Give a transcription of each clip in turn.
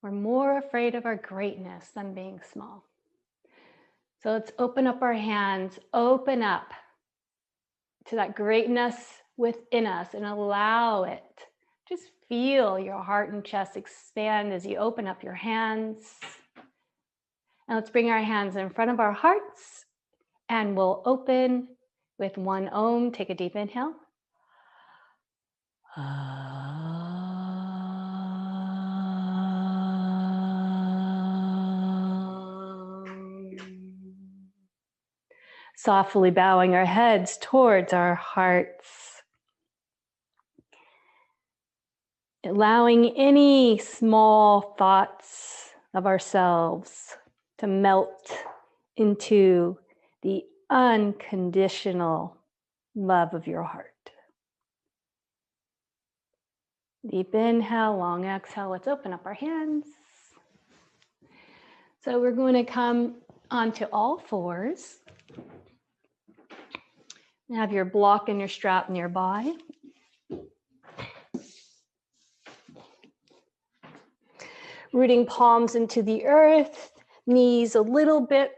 We're more afraid of our greatness than being small. So let's open up our hands, open up to that greatness within us and allow it. Just feel your heart and chest expand as you open up your hands. And let's bring our hands in front of our hearts and we'll open with one Om. Take a deep inhale. Softly bowing our heads towards our hearts. Allowing any small thoughts of ourselves to melt into the unconditional love of your heart. Deep inhale, long exhale. Let's open up our hands. So we're going to come onto all fours. Have your block and your strap nearby. Rooting palms into the earth, knees a little bit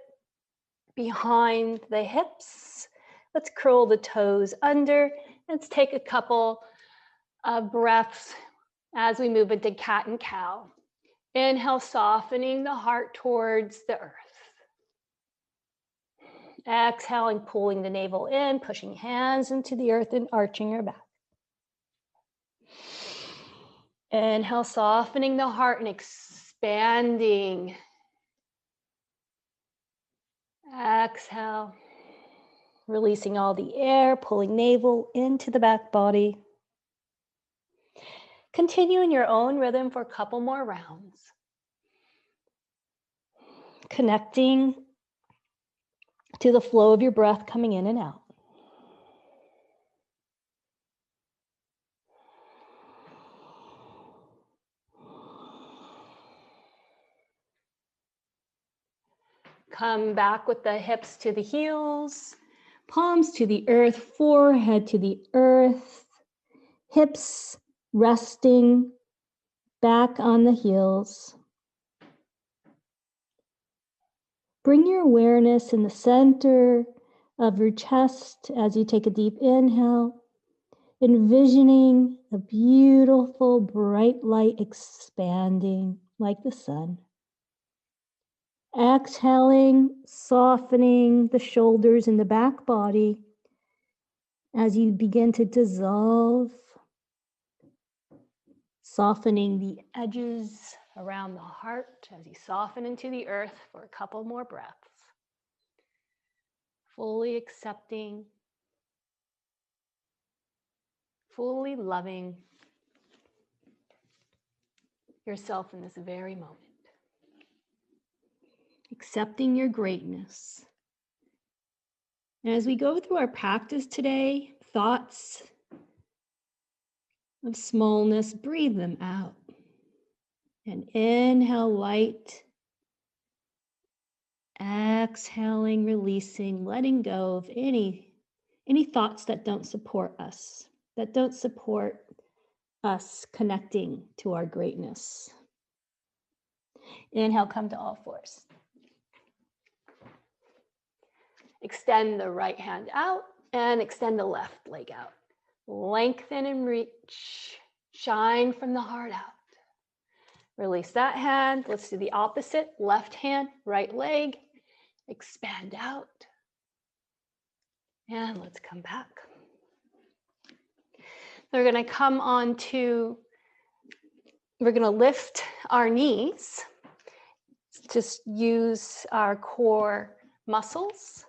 behind the hips. Let's curl the toes under. Let's take a couple of breaths as we move into cat and cow. Inhale, softening the heart towards the earth. Exhaling, pulling the navel in, pushing hands into the earth and arching your back. Inhale, softening the heart and expanding. Exhale, releasing all the air, pulling navel into the back body. Continue in your own rhythm for a couple more rounds. Connecting to the flow of your breath coming in and out. Come back with the hips to the heels, palms to the earth, forehead to the earth, hips resting back on the heels. Bring your awareness in the center of your chest as you take a deep inhale, envisioning a beautiful bright light expanding like the sun. Exhaling, softening the shoulders and the back body as you begin to dissolve, softening the edges around the heart as you soften into the earth for a couple more breaths. Fully accepting, fully loving yourself in this very moment. Accepting your greatness. And as we go through our practice today, thoughts of smallness, breathe them out. And inhale light. Exhaling, releasing, letting go of any thoughts that don't support us, that don't support us connecting to our greatness. Inhale, come to all fours. Extend the right hand out and extend the left leg out. Lengthen and reach. Shine from the heart out. Release that hand. Let's do the opposite. Left hand, right leg. Expand out. And let's come back. We're going to come on to, we're going to lift our knees. Just use our core muscles.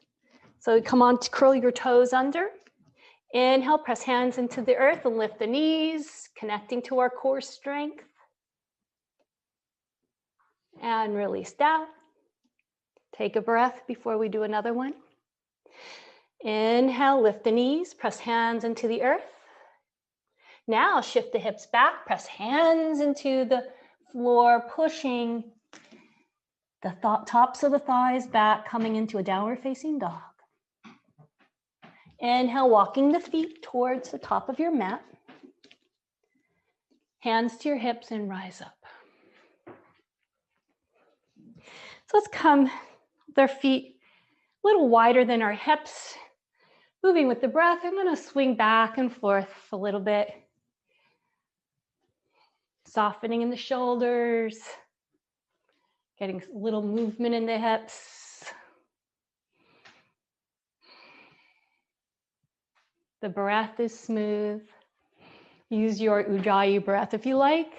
So come on to curl your toes under. Inhale, press hands into the earth and lift the knees, connecting to our core strength. And release down. Take a breath before we do another one. Inhale, lift the knees, press hands into the earth. Now shift the hips back, press hands into the floor, pushing the tops of the thighs back, coming into a downward facing dog. Inhale, walking the feet towards the top of your mat. Hands to your hips and rise up. So let's come with our feet a little wider than our hips. Moving with the breath, I'm going to swing back and forth a little bit. Softening in the shoulders. Getting a little movement in the hips. The breath is smooth. Use your Ujjayi breath if you like.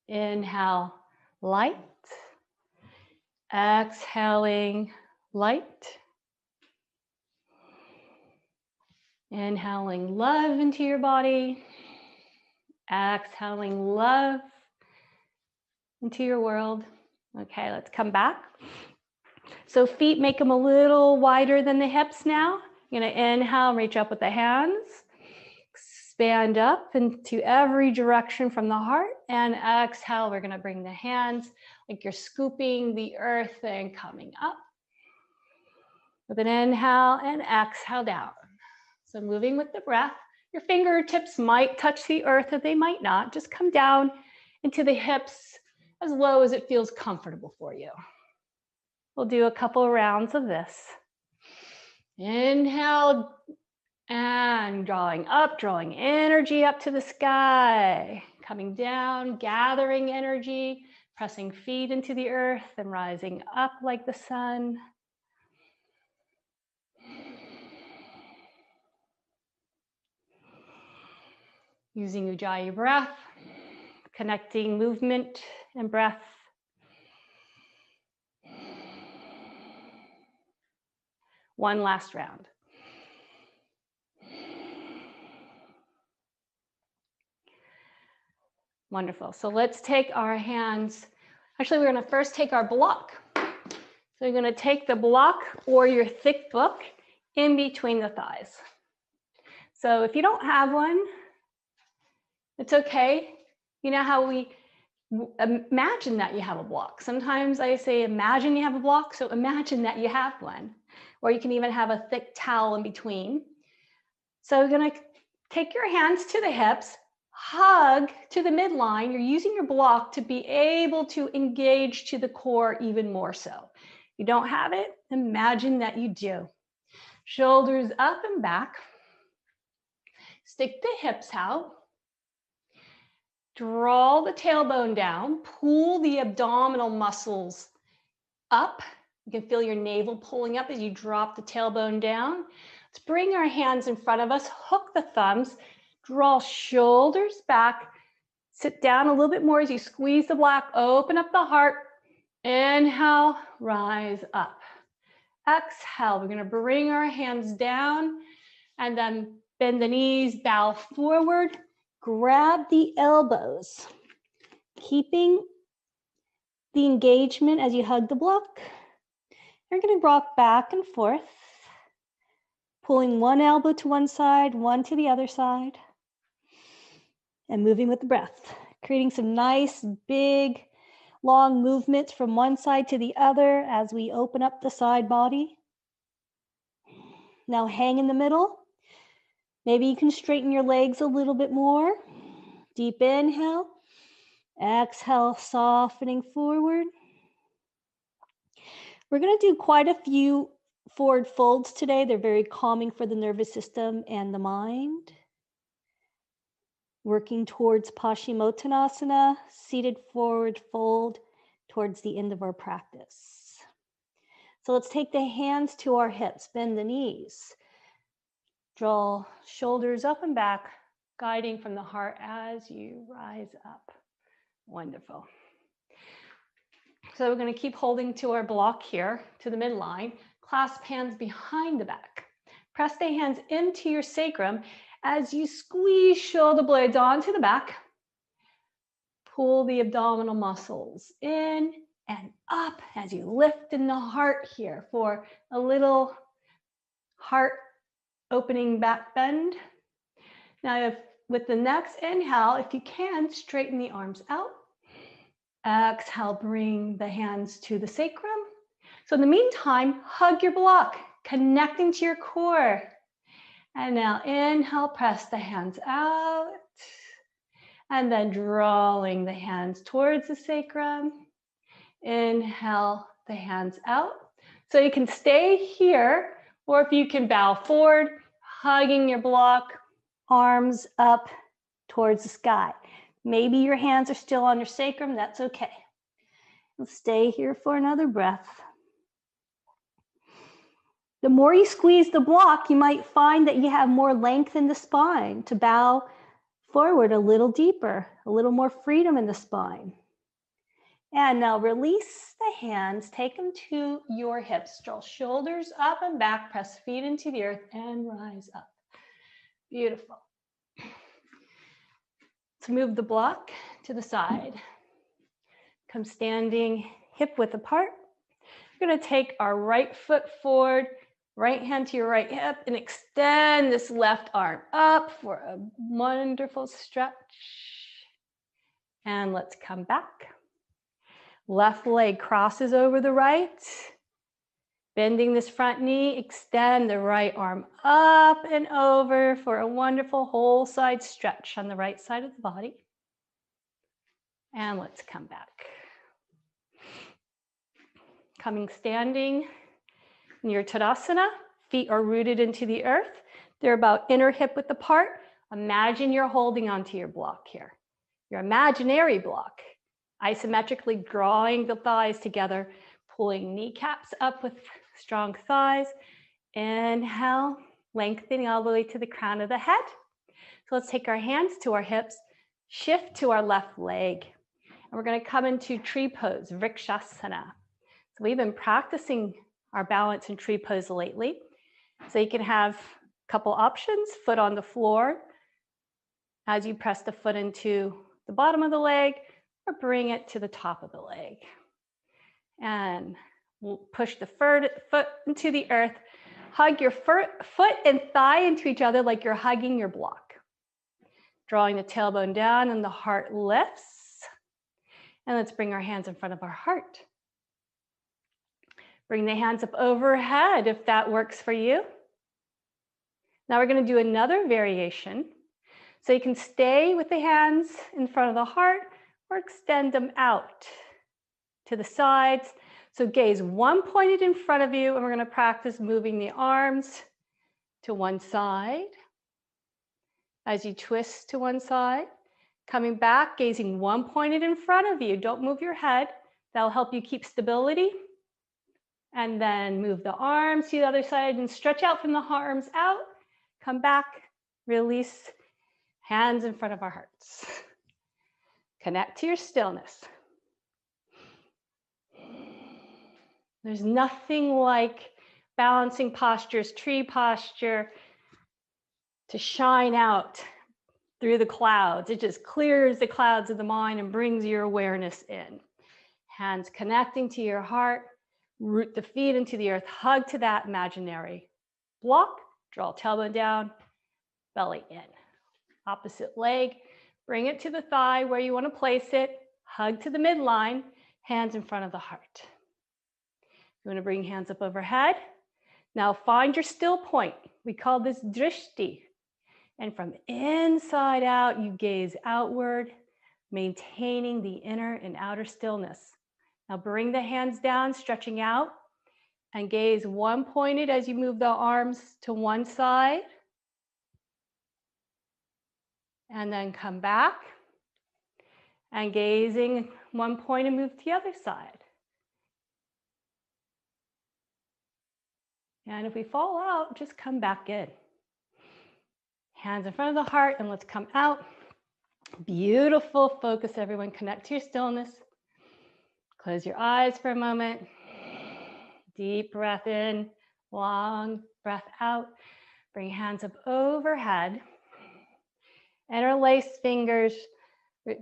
Inhale, light. Exhaling, light. Inhaling love into your body. Exhaling love into your world. Okay, let's come back. So feet, make them a little wider than the hips now. You're gonna inhale, reach up with the hands. Expand up into every direction from the heart. And exhale, we're gonna bring the hands like you're scooping the earth and coming up. With an inhale and exhale down. So moving with the breath, your fingertips might touch the earth or they might not. Just come down into the hips as low as it feels comfortable for you. We'll do a couple rounds of this. Inhale and drawing up, drawing energy up to the sky. Coming down, gathering energy, pressing feet into the earth and rising up like the sun. Using Ujjayi breath, connecting movement and breath. One last round. Wonderful. So let's take our hands. Actually, we're going to first take our block. So you're going to take the block or your thick book in between the thighs. So if you don't have one, it's okay. You know how we imagine that you have a block. Sometimes I say, imagine you have a block. So imagine that you have one. Or you can even have a thick towel in between. So you're going to take your hands to the hips, hug to the midline. You're using your block to be able to engage to the core even more so. If you don't have it, imagine that you do. Shoulders up and back. Stick the hips out. Draw the tailbone down. Pull the abdominal muscles up. You can feel your navel pulling up as you drop the tailbone down. Let's bring our hands in front of us. Hook the thumbs. Draw shoulders back. Sit down a little bit more as you squeeze the block. Open up the heart. Inhale, rise up. Exhale, we're going to bring our hands down and then bend the knees, bow forward, grab the elbows, keeping the engagement as you hug the block. You're going to rock back and forth, pulling one elbow to one side, one to the other side, and moving with the breath, creating some nice, big, long movements from one side to the other as we open up the side body. Now hang in the middle. Maybe you can straighten your legs a little bit more. Deep inhale. Exhale, softening forward. We're going to do quite a few forward folds today. They're very calming for the nervous system and the mind. Working towards Paschimottanasana, seated forward fold towards the end of our practice. So let's take the hands to our hips, bend the knees. Draw shoulders up and back, guiding from the heart as you rise up. Wonderful. So we're going to keep holding to our block here, to the midline. Clasp hands behind the back. Press the hands into your sacrum as you squeeze shoulder blades onto the back. Pull the abdominal muscles in and up as you lift in the heart here for a little heart opening back bend. Now, with the next inhale, if you can, straighten the arms out. Exhale, bring the hands to the sacrum. So in the meantime, hug your block, connecting to your core. And now inhale, press the hands out. And then drawing the hands towards the sacrum. Inhale, the hands out. So you can stay here, or if you can bow forward, hugging your block, arms up towards the sky. Maybe your hands are still on your sacrum, that's okay. Let's stay here for another breath. The more you squeeze the block, you might find that you have more length in the spine to bow forward a little deeper, a little more freedom in the spine. And now release the hands, take them to your hips, draw shoulders up and back, press feet into the earth and rise up. Beautiful. Let's move the block to the side. Come standing hip width apart. We're going to take our right foot forward, right hand to your right hip, and extend this left arm up for a wonderful stretch. And let's come back. Left leg crosses over the right. Bending this front knee, extend the right arm up and over for a wonderful whole side stretch on the right side of the body. And let's come back. Coming standing in your Tadasana, feet are rooted into the earth. They're about inner hip width apart. Imagine you're holding onto your block here, your imaginary block. Isometrically drawing the thighs together, pulling kneecaps up with strong thighs. Inhale, lengthening all the way to the crown of the head. So let's take our hands to our hips, shift to our left leg. And we're going to come into tree pose, Vrikshasana. So we've been practicing our balance in tree pose lately. So you can have a couple options, foot on the floor as you press the foot into the bottom of the leg, or bring it to the top of the leg. And we'll push the foot into the earth. Hug your foot and thigh into each other like you're hugging your block. Drawing the tailbone down and the heart lifts. And let's bring our hands in front of our heart. Bring the hands up overhead if that works for you. Now we're going to do another variation. So you can stay with the hands in front of the heart or extend them out to the sides. So gaze one pointed in front of you, and we're going to practice moving the arms to one side. As you twist to one side, coming back, gazing one pointed in front of you. Don't move your head. That'll help you keep stability. And then move the arms to the other side and stretch out from the arms out. Come back, release, hands in front of our hearts. Connect to your stillness. There's nothing like balancing postures, tree posture, to shine out through the clouds. It just clears the clouds of the mind and brings your awareness in. Hands connecting to your heart, root the feet into the earth, hug to that imaginary block, draw tailbone down, belly in. Opposite leg, bring it to the thigh where you want to place it, hug to the midline, hands in front of the heart. You want to bring hands up overhead. Now find your still point. We call this drishti. And from inside out, you gaze outward, maintaining the inner and outer stillness. Now bring the hands down, stretching out, and gaze one pointed as you move the arms to one side. And then come back and gazing one point and move to the other side. And if we fall out, just come back in. Hands in front of the heart, and let's come out. Beautiful focus, everyone. Connect to your stillness. Close your eyes for a moment. Deep breath in, long breath out. Bring hands up overhead. Interlace fingers. You're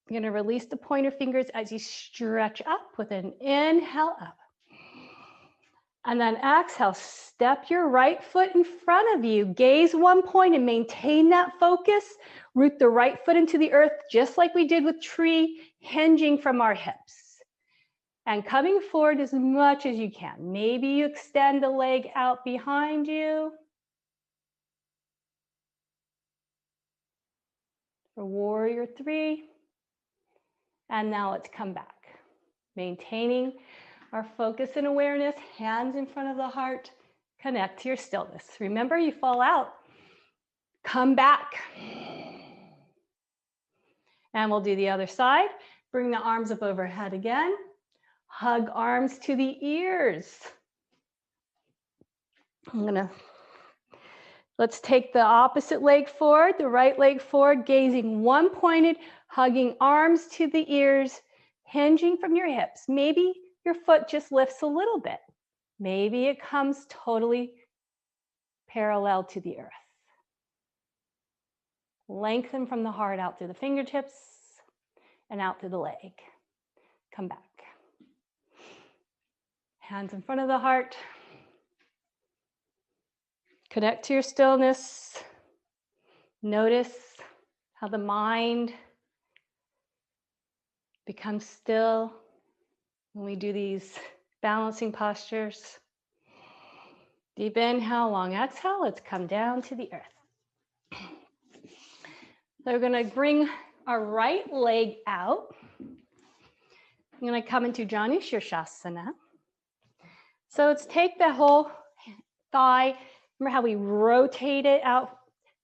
going to release the pointer fingers as you stretch up with an inhale up. And then exhale, step your right foot in front of you. Gaze one point and maintain that focus. Root the right foot into the earth, just like we did with tree, hinging from our hips. And coming forward as much as you can. Maybe you extend the leg out behind you. For warrior three. And now let's come back. Maintaining our focus and awareness, hands in front of the heart, connect to your stillness. Remember, you fall out, come back. And we'll do the other side. Bring the arms up overhead again. Hug arms to the ears. Let's take the opposite leg forward, the right leg forward, gazing one pointed, hugging arms to the ears, hinging from your hips. Maybe your foot just lifts a little bit. Maybe it comes totally parallel to the earth. Lengthen from the heart out through the fingertips and out through the leg. Come back. Hands in front of the heart. Connect to your stillness. Notice how the mind becomes still when we do these balancing postures. Deep inhale, long exhale. Let's come down to the earth. So we're going to bring our right leg out. I'm going to come into Janu Shirshasana. So let's take the whole thigh. Remember how we rotate it out,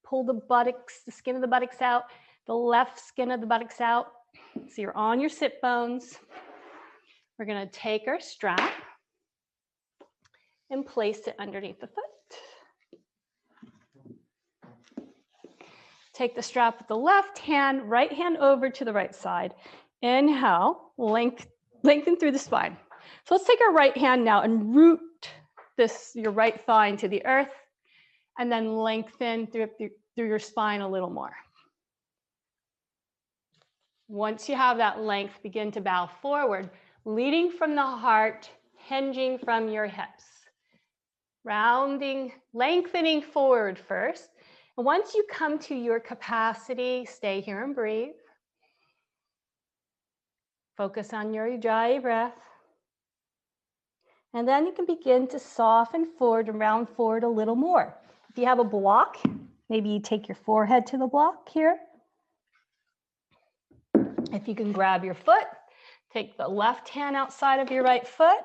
pull the buttocks, the skin of the buttocks out, the left skin of the buttocks out. So you're on your sit bones. We're going to take our strap and place it underneath the foot. Take the strap with the left hand, right hand over to the right side. Inhale, lengthen through the spine. So let's take our right hand now and root your right thigh into the earth, and then lengthen through your spine a little more. Once you have that length, begin to bow forward, leading from the heart, hinging from your hips. Rounding, lengthening forward first. And once you come to your capacity, stay here and breathe. Focus on your Ujjayi breath. And then you can begin to soften forward and round forward a little more. If you have a block, maybe you take your forehead to the block here. If you can grab your foot, take the left hand outside of your right foot.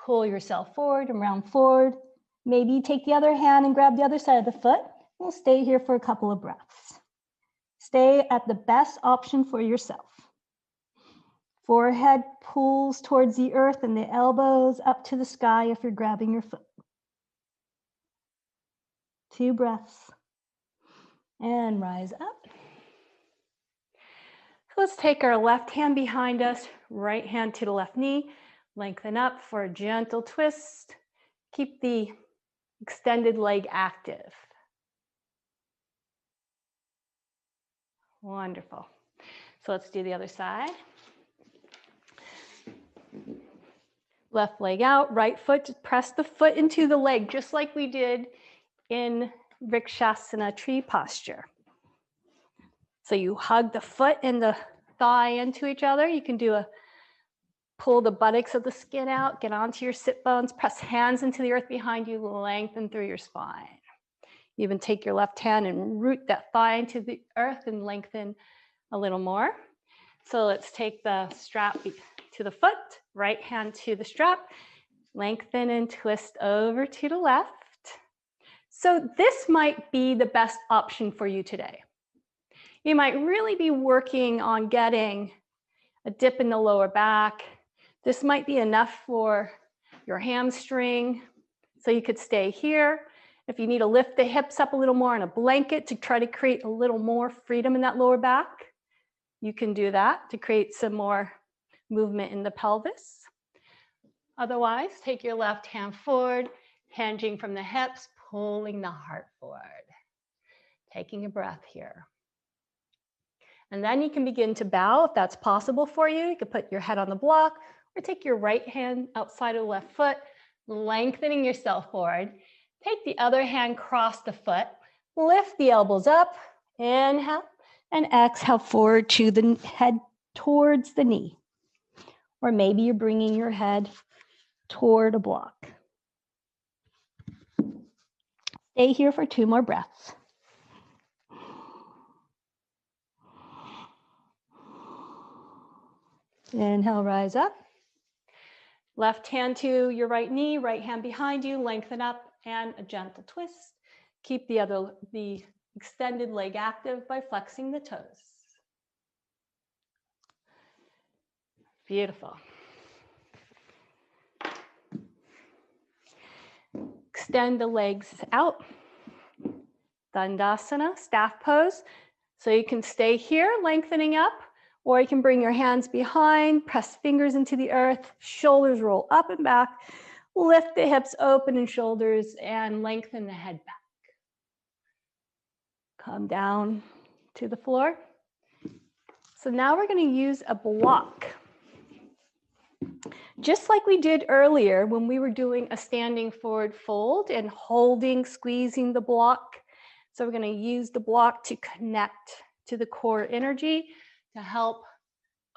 Pull yourself forward and round forward. Maybe you take the other hand and grab the other side of the foot. We'll stay here for a couple of breaths. Stay at the best option for yourself. Forehead pulls towards the earth and the elbows up to the sky if you're grabbing your foot. 2 breaths. And rise up. So let's take our left hand behind us, right hand to the left knee. Lengthen up for a gentle twist. Keep the extended leg active. Wonderful. So let's do the other side. Left leg out, right foot, press the foot into the leg, just like we did in Vrikshasana tree posture. So you hug the foot and the thigh into each other. You can do pull the buttocks of the skin out, get onto your sit bones, press hands into the earth behind you, lengthen through your spine. You even take your left hand and root that thigh into the earth and lengthen a little more. So let's take the strap to the foot, right hand to the strap, lengthen and twist over to the left. So this might be the best option for you today. You might really be working on getting a dip in the lower back. This might be enough for your hamstring, so you could stay here. If you need to lift the hips up a little more on a blanket to try to create a little more freedom in that lower back, you can do that to create some more movement in the pelvis. Otherwise, take your left hand forward, hinging from the hips, pulling the heart forward. Taking a breath here. And then you can begin to bow if that's possible for you. You can put your head on the block or take your right hand outside of the left foot, lengthening yourself forward. Take the other hand, cross the foot, lift the elbows up, inhale, and exhale forward to the head towards the knee. Or maybe you're bringing your head toward a block. Stay here for 2 more breaths. Inhale, rise up. Left hand to your right knee, right hand behind you, lengthen up, and a gentle twist. Keep the extended leg active by flexing the toes. Beautiful. Extend the legs out. Dandasana, staff pose. So you can stay here, lengthening up, or you can bring your hands behind, press fingers into the earth, shoulders roll up and back, lift the hips open and shoulders, and lengthen the head back. Come down to the floor. So now we're going to use a block. Just like we did earlier when we were doing a standing forward fold and holding, squeezing the block. So we're going to use the block to connect to the core energy to help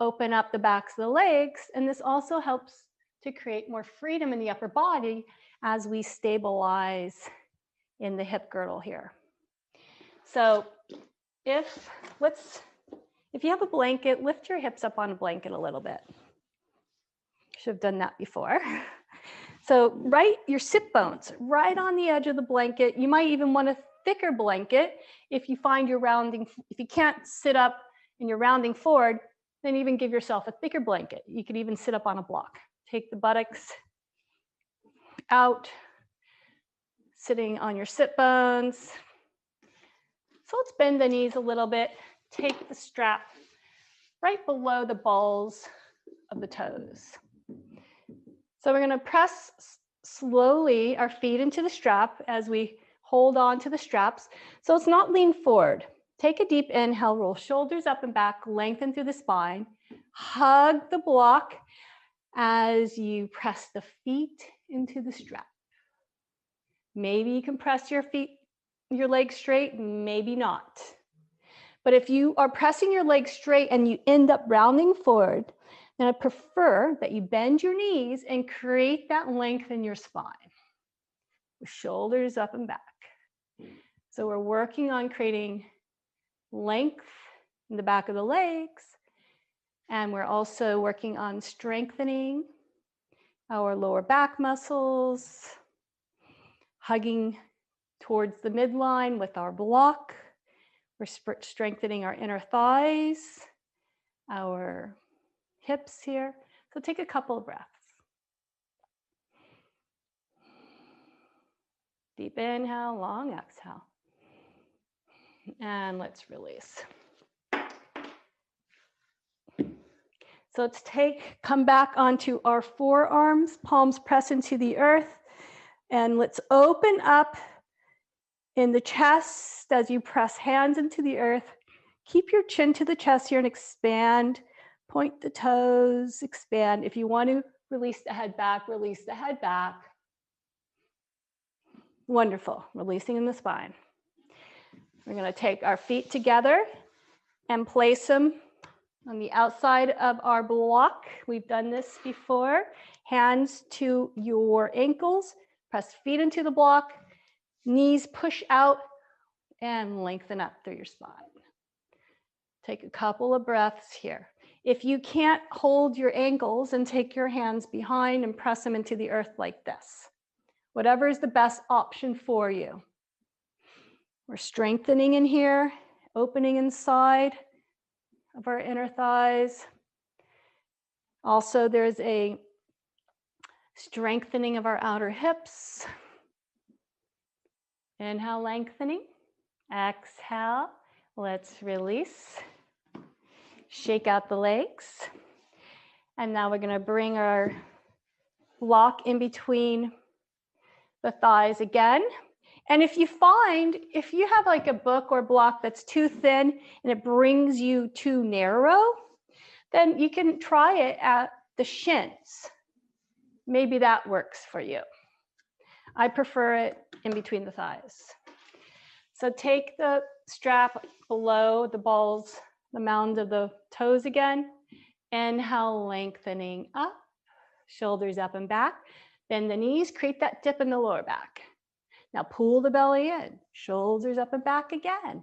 open up the backs of the legs. And this also helps to create more freedom in the upper body as we stabilize in the hip girdle here. So if you have a blanket, lift your hips up on a blanket a little bit. Should have done that before. So right, your sit bones right on the edge of the blanket. You might even want a thicker blanket if you find you're rounding. If you can't sit up and you're rounding forward, then even give yourself a thicker blanket. You could even sit up on a block. Take the buttocks out, sitting on your sit bones. So let's bend the knees a little bit. Take the strap right below the balls of the toes. So we're going to press slowly our feet into the strap as we hold on to the straps. So it's not lean forward. Take a deep inhale, roll shoulders up and back, lengthen through the spine. Hug the block as you press the feet into the strap. Maybe you can press your legs straight, maybe not. But if you are pressing your legs straight and you end up rounding forward, then I prefer that you bend your knees and create that length in your spine. With shoulders up and back. So we're working on creating length in the back of the legs. And we're also working on strengthening our lower back muscles, hugging towards the midline with our block. We're strengthening our inner thighs, our hips here. So take a couple of breaths. Deep inhale, long exhale. And let's release. So let's come back onto our forearms, palms press into the earth. And let's open up in the chest as you press hands into the earth. Keep your chin to the chest here and expand. Point the toes, expand. If you want to release the head back, release the head back. Wonderful, releasing in the spine. We're going to take our feet together and place them on the outside of our block. We've done this before. Hands to your ankles, press feet into the block, knees push out and lengthen up through your spine. Take a couple of breaths here. If you can't hold your ankles, and take your hands behind and press them into the earth like this. Whatever is the best option for you. We're strengthening in here, opening inside of our inner thighs. Also, there's a strengthening of our outer hips. Inhale, lengthening. Exhale, let's release. Shake out the legs. And now we're going to bring our block in between the thighs again. And if you have like a book or block that's too thin and it brings you too narrow, then you can try it at the shins. Maybe that works for you. I prefer it in between the thighs. So take the strap below the balls, the mound of the toes again. Inhale, lengthening up, shoulders up and back. Bend the knees, create that dip in the lower back. Now pull the belly in, shoulders up and back again.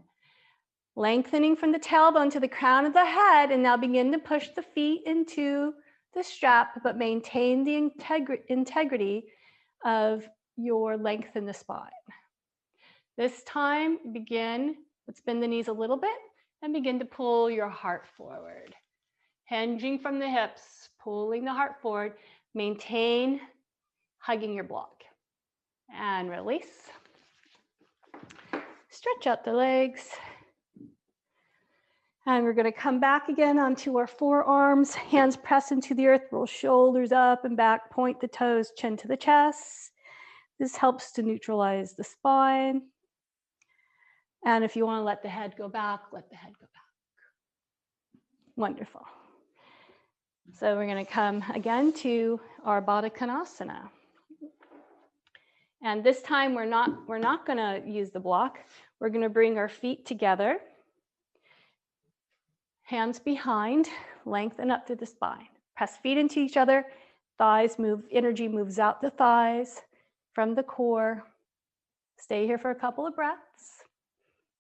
Lengthening from the tailbone to the crown of the head, and now begin to push the feet into the strap, but maintain the integrity of your length in the spine. This time, let's bend the knees a little bit and begin to pull your heart forward. Hinging from the hips, pulling the heart forward, maintain hugging your block. And release. Stretch out the legs. And we're going to come back again onto our forearms, hands press into the earth, roll shoulders up and back, point the toes, chin to the chest. This helps to neutralize the spine. And if you want to let the head go back, let the head go back. Wonderful. So we're going to come again to our Baddha Konasana. And this time we're not going to use the block. We're going to bring our feet together. Hands behind, lengthen up through the spine. Press feet into each other. Thighs move, energy moves out the thighs from the core. Stay here for a couple of breaths.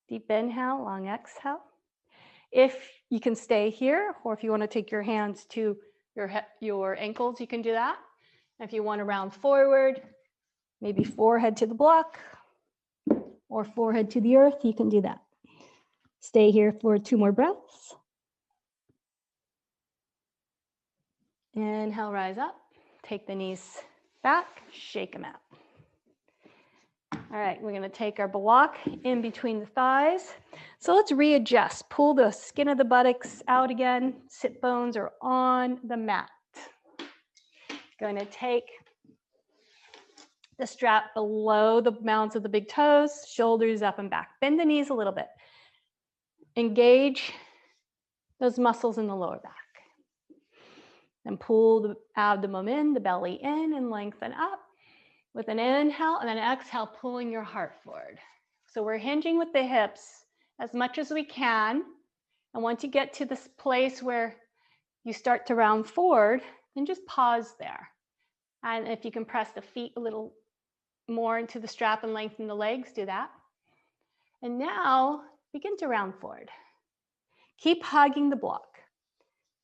Deep inhale, long exhale. If you can stay here, or if you want to take your hands to your ankles, you can do that. If you want to round forward, maybe forehead to the block or forehead to the earth, you can do that. Stay here for 2 more breaths. Inhale, rise up. Take the knees back, shake them out. All right, we're going to take our block in between the thighs. So let's readjust. Pull the skin of the buttocks out again. Sit bones are on the mat. Going to take the strap below the mounds of the big toes, shoulders up and back. Bend the knees a little bit. Engage those muscles in the lower back. Then pull the abdomen in, the belly in, and lengthen up with an inhale, and then exhale, pulling your heart forward. So we're hinging with the hips as much as we can. And once you get to this place where you start to round forward, then just pause there. And if you can press the feet a little more into the strap and lengthen the legs, do that. And now begin to round forward. Keep hugging the block.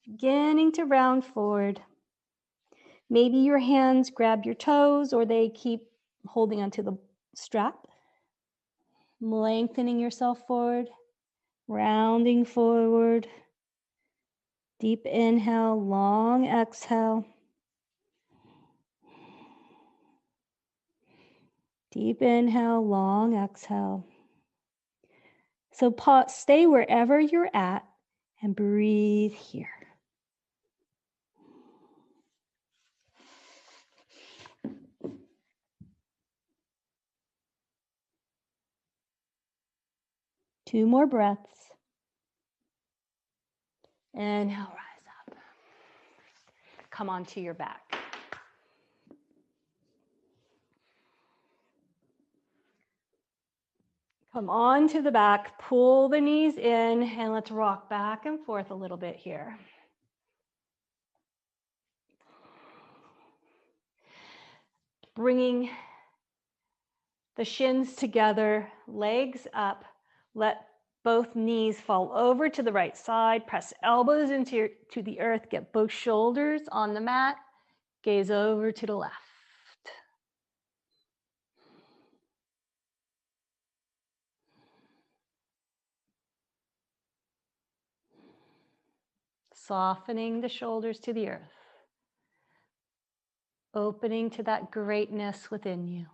Beginning to round forward. Maybe your hands grab your toes or they keep holding onto the strap. Lengthening yourself forward, rounding forward. Deep inhale, long exhale. Deep inhale, long exhale. So stay wherever you're at and breathe here. Two more breaths. Inhale, rise up. Come onto your back. Come onto the back, pull the knees in, and let's rock back and forth a little bit here. Bringing the shins together, legs up, let both knees fall over to the right side, press elbows into the earth, get both shoulders on the mat, gaze over to the left. Softening the shoulders to the earth. Opening to that greatness within you.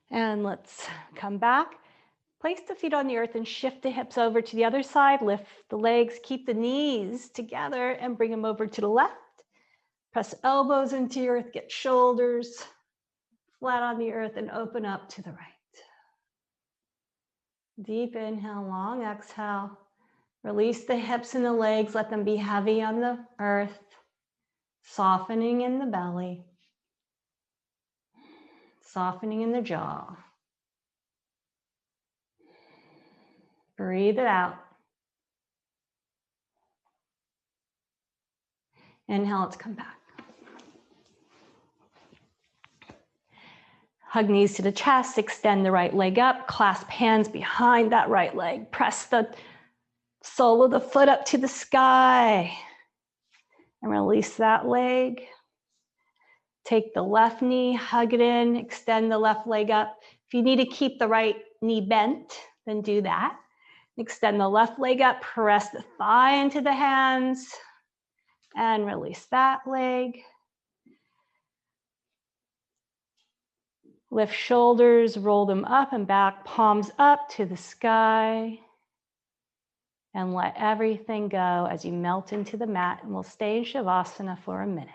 And let's come back. Place the feet on the earth and shift the hips over to the other side. Lift the legs, keep the knees together and bring them over to the left. Press elbows into the earth, get shoulders flat on the earth and open up to the right. Deep inhale, long exhale. Release the hips and the legs, let them be heavy on the earth, softening in the belly, softening in the jaw. Breathe it out. Inhale, let's come back. Hug knees to the chest, extend the right leg up, clasp hands behind that right leg. Press the Sole of the foot up to the sky. And release that leg. Take the left knee, hug it in, extend the left leg up. If you need to keep the right knee bent, then do that. Extend the left leg up, press the thigh into the hands, and release that leg. Lift shoulders, roll them up and back, palms up to the sky. And let everything go as you melt into the mat. And we'll stay in Shavasana for a minute.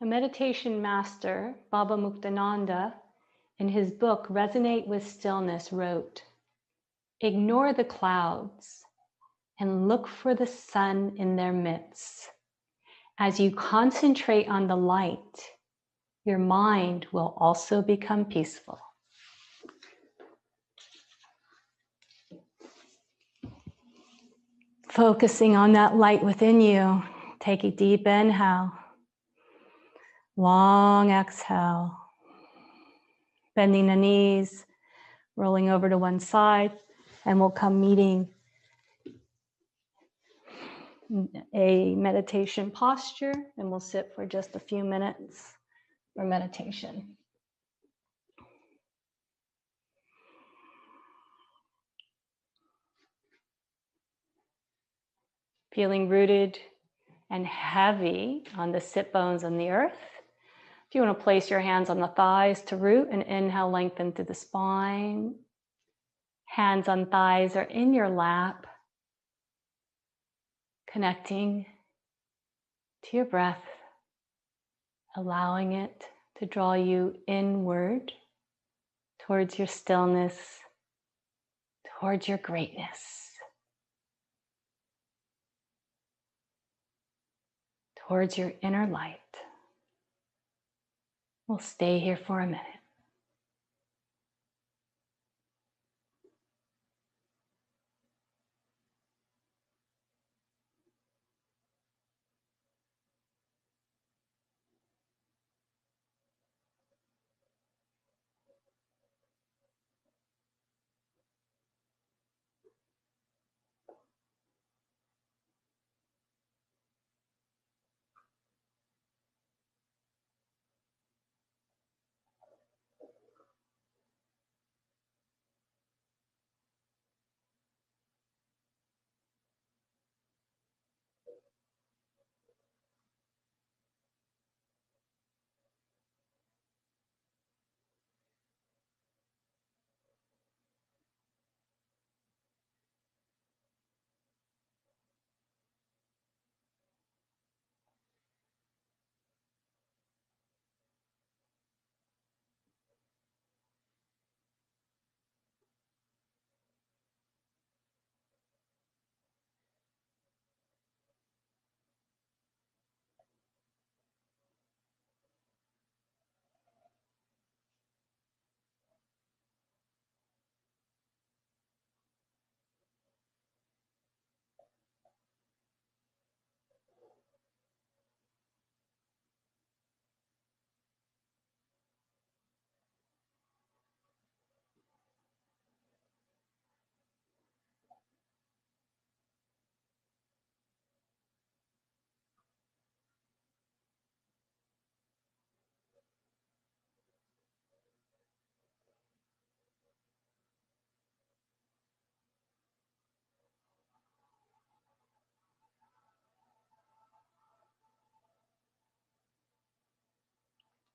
A meditation master, Baba Muktananda, in his book Resonate with Stillness wrote, "Ignore the clouds and look for the sun in their midst. As you concentrate on the light, your mind will also become peaceful." Focusing on that light within you, take a deep inhale, long exhale, bending the knees, rolling over to one side, and we'll come meeting a meditation posture, and we'll sit for just a few minutes for meditation. Feeling rooted and heavy on the sit bones on the earth. If you want to place your hands on the thighs to root and inhale, lengthen through the spine. Hands on thighs are in your lap, connecting to your breath, allowing it to draw you inward towards your stillness, towards your greatness, towards your inner light. We'll stay here for a minute.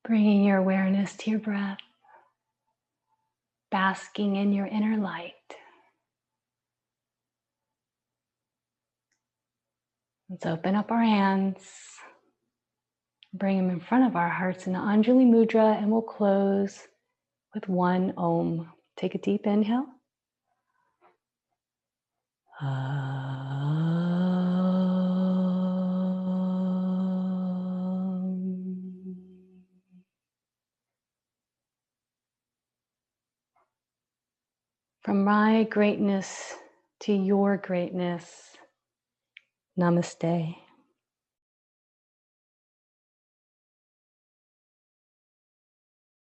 Bringing your awareness to your breath. basking in your inner light. Let's open up our hands, bring them in front of our hearts in the Anjali Mudra, and we'll close with one Om. Take a deep inhale. From my greatness to your greatness, namaste.